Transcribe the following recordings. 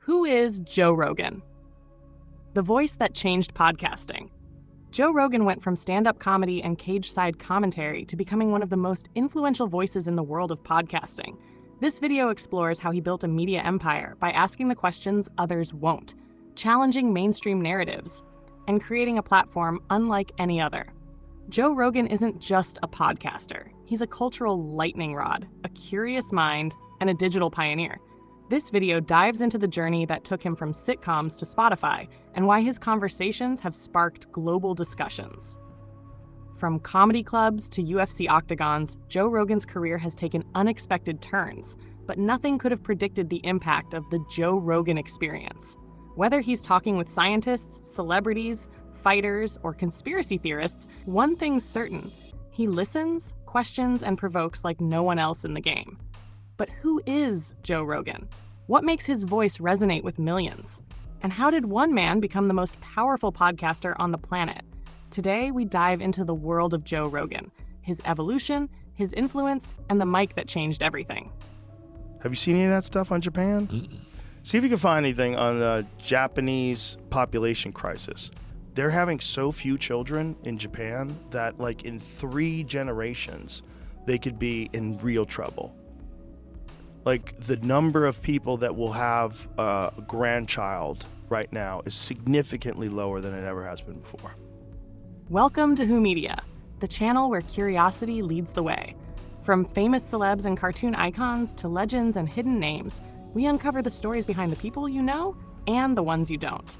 Who is Joe Rogan? The voice that changed podcasting. Joe Rogan went from stand-up comedy and cage-side commentary to becoming one of the most influential voices in the world of podcasting. This video explores how he built a media empire by asking the questions others won't, challenging mainstream narratives, and creating a platform unlike any other. Joe Rogan isn't just a podcaster. He's a cultural lightning rod, a curious mind, and a digital pioneer. This video dives into the journey that took him from sitcoms to Spotify and why his conversations have sparked global discussions. From comedy clubs to UFC octagons, Joe Rogan's career has taken unexpected turns, but nothing could have predicted the impact of the Joe Rogan Experience. Whether he's talking with scientists, celebrities, fighters, or conspiracy theorists, one thing's certain: he listens, questions, and provokes like no one else in the game. But who is Joe Rogan? What makes his voice resonate with millions? And how did one man become the most powerful podcaster on the planet? Today, we dive into the world of Joe Rogan, his evolution, his influence, and the mic that changed everything. Have you seen any of that stuff on Japan? Mm-mm. See if you can find anything on the Japanese population crisis. They're having so few children in Japan that, like, in 3 generations, they could be in real trouble. Like, the number of people that will have a grandchild right now is significantly lower than it ever has been before. Welcome to Who Media, the channel where curiosity leads the way. From famous celebs and cartoon icons to legends and hidden names, we uncover the stories behind the people you know and the ones you don't.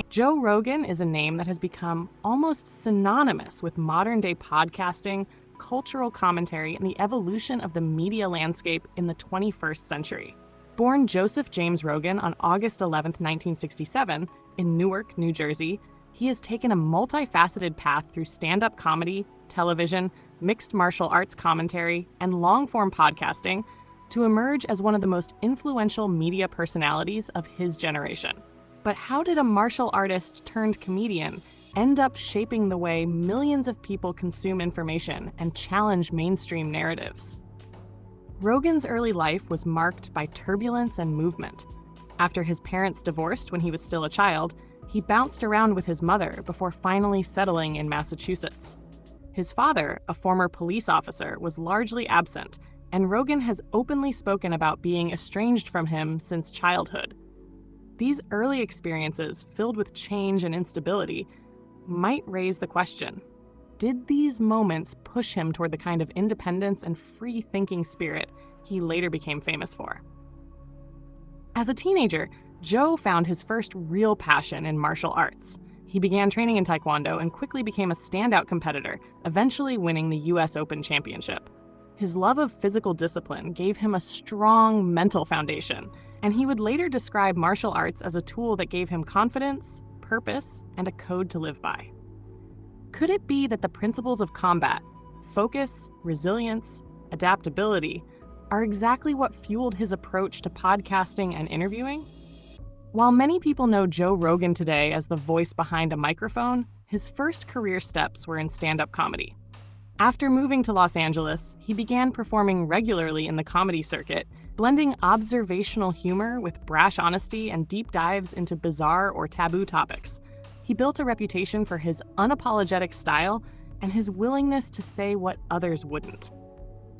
Joe Rogan is a name that has become almost synonymous with modern-day podcasting, cultural commentary, and the evolution of the media landscape in the 21st century. Born Joseph James Rogan on August 11, 1967, in Newark, New Jersey, he has taken a multifaceted path through stand-up comedy, television, mixed martial arts commentary, and long-form podcasting to emerge as one of the most influential media personalities of his generation. But how did a martial artist turned comedian end up shaping the way millions of people consume information and challenge mainstream narratives? Rogan's early life was marked by turbulence and movement. After his parents divorced when he was still a child, he bounced around with his mother before finally settling in Massachusetts. His father, a former police officer, was largely absent, and Rogan has openly spoken about being estranged from him since childhood. These early experiences, filled with change and instability, might raise the question: did these moments push him toward the kind of independence and free-thinking spirit he later became famous for? As a teenager, Joe found his first real passion in martial arts. He began training in Taekwondo and quickly became a standout competitor, eventually winning the US Open Championship. His love of physical discipline gave him a strong mental foundation, and he would later describe martial arts as a tool that gave him confidence, purpose, and a code to live by. Could it be that the principles of combat, focus, resilience, adaptability, are exactly what fueled his approach to podcasting and interviewing? While many people know Joe Rogan today as the voice behind a microphone, his first career steps were in stand-up comedy. After moving to Los Angeles, he began performing regularly in the comedy circuit, blending observational humor with brash honesty and deep dives into bizarre or taboo topics. He built a reputation for his unapologetic style and his willingness to say what others wouldn't.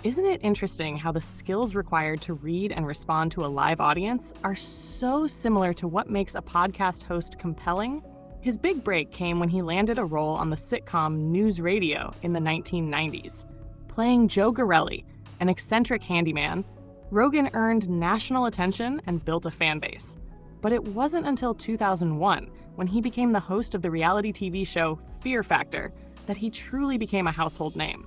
Isn't it interesting how the skills required to read and respond to a live audience are so similar to what makes a podcast host compelling? His big break came when he landed a role on the sitcom News Radio in the 1990s. Playing Joe Garelli, an eccentric handyman, Rogan earned national attention and built a fan base. But it wasn't until 2001, when he became the host of the reality TV show Fear Factor, that he truly became a household name.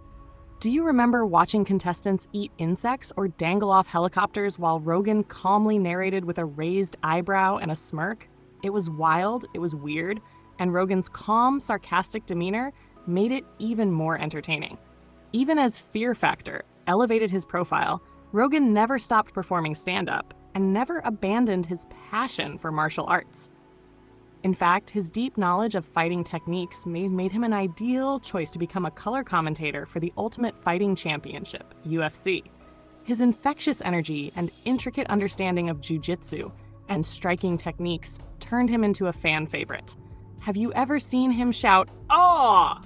Do you remember watching contestants eat insects or dangle off helicopters while Rogan calmly narrated with a raised eyebrow and a smirk? It was wild, it was weird, and Rogan's calm, sarcastic demeanor made it even more entertaining. Even as Fear Factor elevated his profile, Rogan never stopped performing stand-up and never abandoned his passion for martial arts. In fact, his deep knowledge of fighting techniques made him an ideal choice to become a color commentator for the Ultimate Fighting Championship, UFC. His infectious energy and intricate understanding of jiu-jitsu and striking techniques turned him into a fan favorite. Have you ever seen him shout, "Aw!"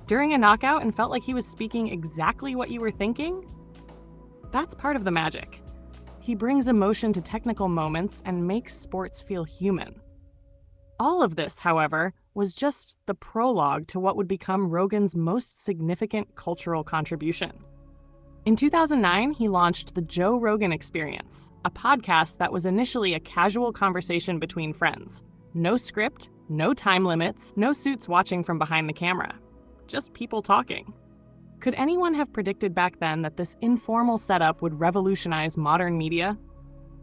during a knockout and felt like he was speaking exactly what you were thinking? That's part of the magic. He brings emotion to technical moments and makes sports feel human. All of this, however, was just the prologue to what would become Rogan's most significant cultural contribution. In 2009, he launched the Joe Rogan Experience, a podcast that was initially a casual conversation between friends. No script, no time limits, no suits watching from behind the camera. Just people talking. Could anyone have predicted back then that this informal setup would revolutionize modern media?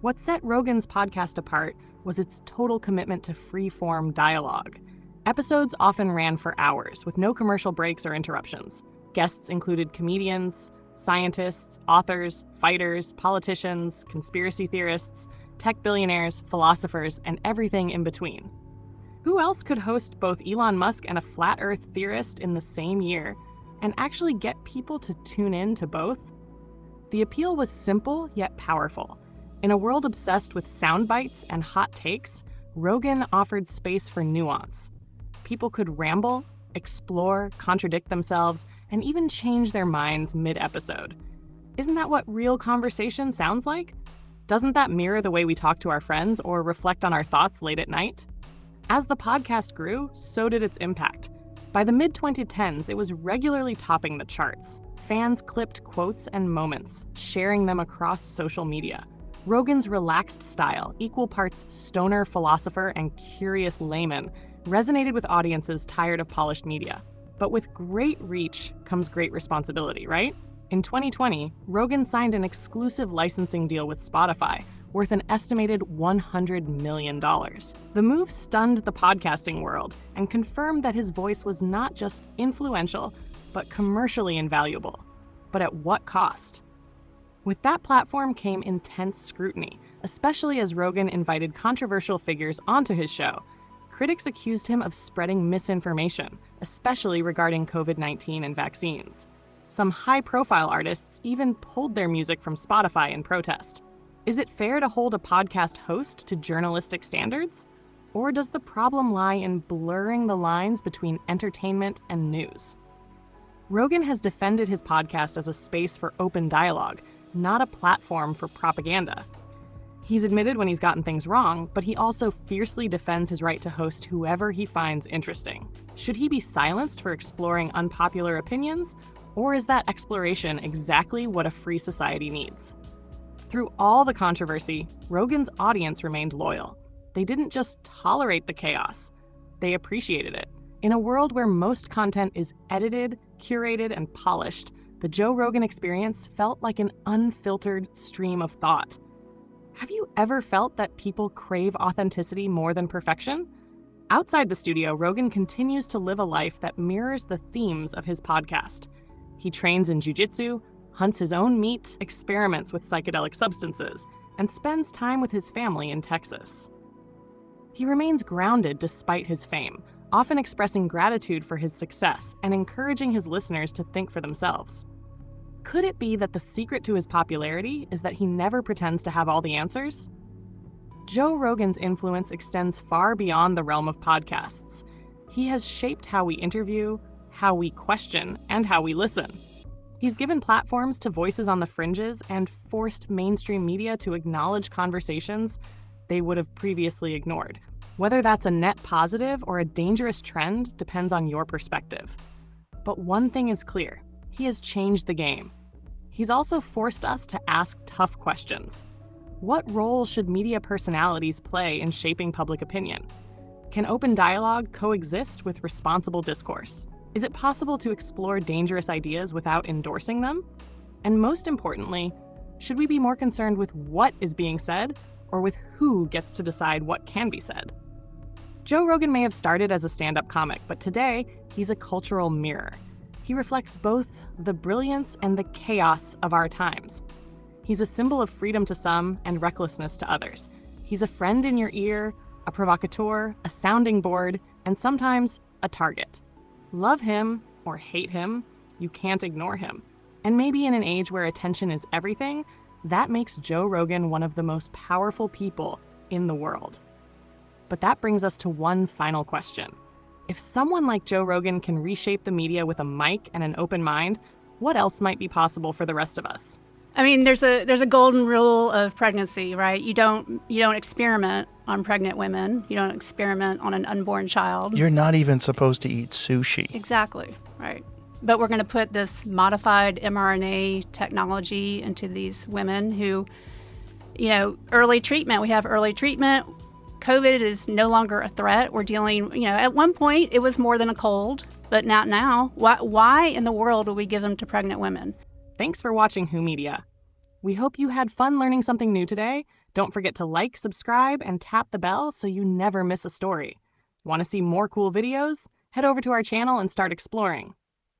What set Rogan's podcast apart was its total commitment to free-form dialogue. Episodes often ran for hours, with no commercial breaks or interruptions. Guests included comedians, scientists, authors, fighters, politicians, conspiracy theorists, tech billionaires, philosophers, and everything in between. Who else could host both Elon Musk and a flat Earth theorist in the same year and actually get people to tune in to both? The appeal was simple yet powerful. In a world obsessed with sound bites and hot takes, Rogan offered space for nuance. People could ramble, explore, contradict themselves, and even change their minds mid-episode. Isn't that what real conversation sounds like? Doesn't that mirror the way we talk to our friends or reflect on our thoughts late at night? As the podcast grew, so did its impact. By the mid-2010s, it was regularly topping the charts. Fans clipped quotes and moments, sharing them across social media. Rogan's relaxed style, equal parts stoner philosopher and curious layman, resonated with audiences tired of polished media. But with great reach comes great responsibility, right? In 2020, Rogan signed an exclusive licensing deal with Spotify, worth an estimated $100 million. The move stunned the podcasting world and confirmed that his voice was not just influential, but commercially invaluable. But at what cost? With that platform came intense scrutiny, especially as Rogan invited controversial figures onto his show. Critics accused him of spreading misinformation, especially regarding COVID-19 and vaccines. Some high-profile artists even pulled their music from Spotify in protest. Is it fair to hold a podcast host to journalistic standards? Or does the problem lie in blurring the lines between entertainment and news? Rogan has defended his podcast as a space for open dialogue, not a platform for propaganda. He's admitted when he's gotten things wrong, but he also fiercely defends his right to host whoever he finds interesting. Should he be silenced for exploring unpopular opinions, or is that exploration exactly what a free society needs? Through all the controversy, Rogan's audience remained loyal. They didn't just tolerate the chaos, they appreciated it. In a world where most content is edited, curated, and polished, the Joe Rogan Experience felt like an unfiltered stream of thought. Have you ever felt that people crave authenticity more than perfection? Outside the studio, Rogan continues to live a life that mirrors the themes of his podcast. He trains in jiu-jitsu, hunts his own meat, experiments with psychedelic substances, and spends time with his family in Texas. He remains grounded despite his fame, often expressing gratitude for his success and encouraging his listeners to think for themselves. Could it be that the secret to his popularity is that he never pretends to have all the answers? Joe Rogan's influence extends far beyond the realm of podcasts. He has shaped how we interview, how we question, and how we listen. He's given platforms to voices on the fringes and forced mainstream media to acknowledge conversations they would have previously ignored. Whether that's a net positive or a dangerous trend depends on your perspective. But one thing is clear. He has changed the game. He's also forced us to ask tough questions. What role should media personalities play in shaping public opinion? Can open dialogue coexist with responsible discourse? Is it possible to explore dangerous ideas without endorsing them? And most importantly, should we be more concerned with what is being said or with who gets to decide what can be said? Joe Rogan may have started as a stand-up comic, but today he's a cultural mirror. He reflects both the brilliance and the chaos of our times. He's a symbol of freedom to some and recklessness to others. He's a friend in your ear, a provocateur, a sounding board, and sometimes a target. Love him or hate him, you can't ignore him. And maybe in an age where attention is everything, that makes Joe Rogan one of the most powerful people in the world. But that brings us to one final question. If someone like Joe Rogan can reshape the media with a mic and an open mind, what else might be possible for the rest of us? I mean, there's a golden rule of pregnancy, right? You don't experiment on pregnant women. You don't experiment on an unborn child. You're not even supposed to eat sushi. Exactly, right. But we're going to put this modified mRNA technology into these women who, early treatment. We have early treatment. COVID is no longer a threat. We're dealing, at one point it was more than a cold, but not now. Why in the world would we give them to pregnant women? Thanks for watching Who Media. We hope you had fun learning something new today. Don't forget to like, subscribe, and tap the bell so you never miss a story. Want to see more cool videos? Head over to our channel and start exploring.